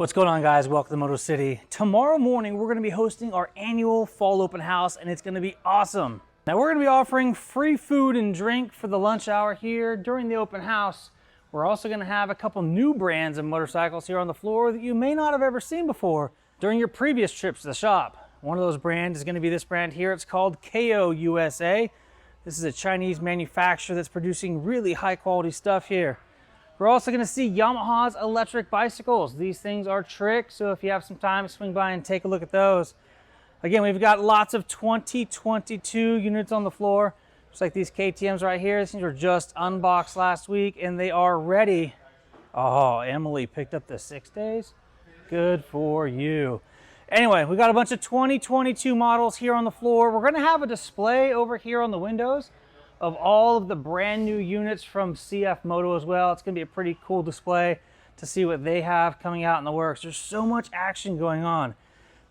What's going on, guys? Welcome to Moto City. Tomorrow morning, we're going to be hosting our annual fall open house, and it's going to be awesome. Now, we're going to be offering free food and drink for the lunch hour here during the open house. We're also going to have a couple new brands of motorcycles here on the floor that you may not have ever seen before during your previous trips to the shop. One of those brands is going to be this brand here. It's called KO USA. This is a Chinese manufacturer that's producing really high quality stuff here. We're also going to see Yamaha's electric bicycles. These things are tricks, so if you have some time, swing by and take a look at those. Again, we've got lots of 2022 units on the floor, just like these KTMs right here. These things were just unboxed last week, and they are ready. Oh, Emily picked up the 6 days. Good for you. Anyway, we got a bunch of 2022 models here on the floor. We're going to have a display over here on the windows of all of the brand new units from CF Moto as well. It's going to be a pretty cool display to see what they have coming out in the works. There's so much action going on.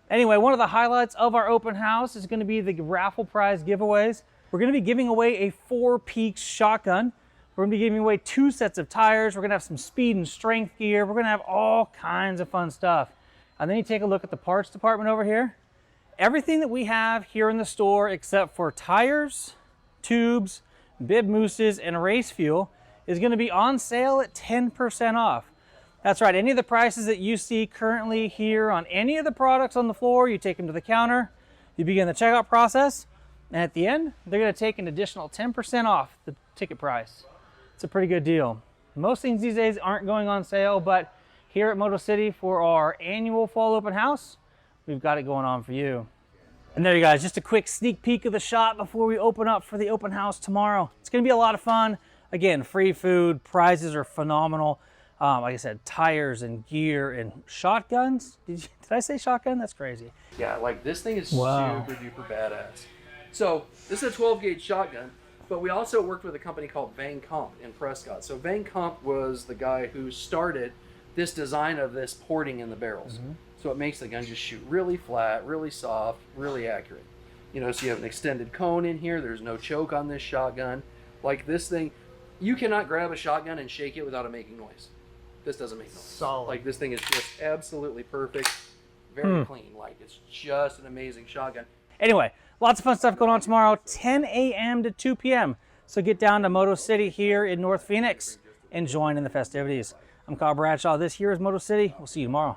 Anyway, one of the highlights of our open house is going to be the raffle prize giveaways. We're going to be giving away a 4 Peaks shotgun. We're going to be giving away 2 sets of tires. We're going to have some speed and strength gear. We're going to have all kinds of fun stuff. And then you take a look at the parts department over here. Everything that we have here in the store except for tires, tubes, bib mousses, and race fuel is going to be on sale at 10% off. That's right, any of the prices that you see currently here on any of the products on the floor, you take them to the counter, you begin the checkout process, and at the end, they're going to take an additional 10% off the ticket price. It's a pretty good deal. Most things these days aren't going on sale, but here at Moto City for our annual fall open house, we've got it going on for you. And there you guys, just a quick sneak peek of the shop before we open up for the open house tomorrow. It's going to be a lot of fun. Again, free food, prizes are phenomenal. Like I said, tires and gear and shotguns. Did I say shotgun? That's crazy. Yeah, like this thing is Wow. super duper badass. So this is a 12 gauge shotgun, but we also worked with a company called Van Comp in Prescott. So Van Comp was the guy who started this design of this porting in the barrels. So it makes the gun just shoot really flat, really soft, really accurate. You know, so you have an extended cone in here. There's no choke on this shotgun. Like this thing, you cannot grab a shotgun and shake it without it making noise. This doesn't make noise. Solid. Like this thing is just absolutely perfect. Very clean. Like it's just an amazing shotgun. Anyway, lots of fun stuff going on tomorrow, 10 a.m. to 2 p.m. So get down to Moto City here in North Phoenix and join in the festivities. I'm Kyle Bradshaw. This here is Moto City. We'll see you tomorrow.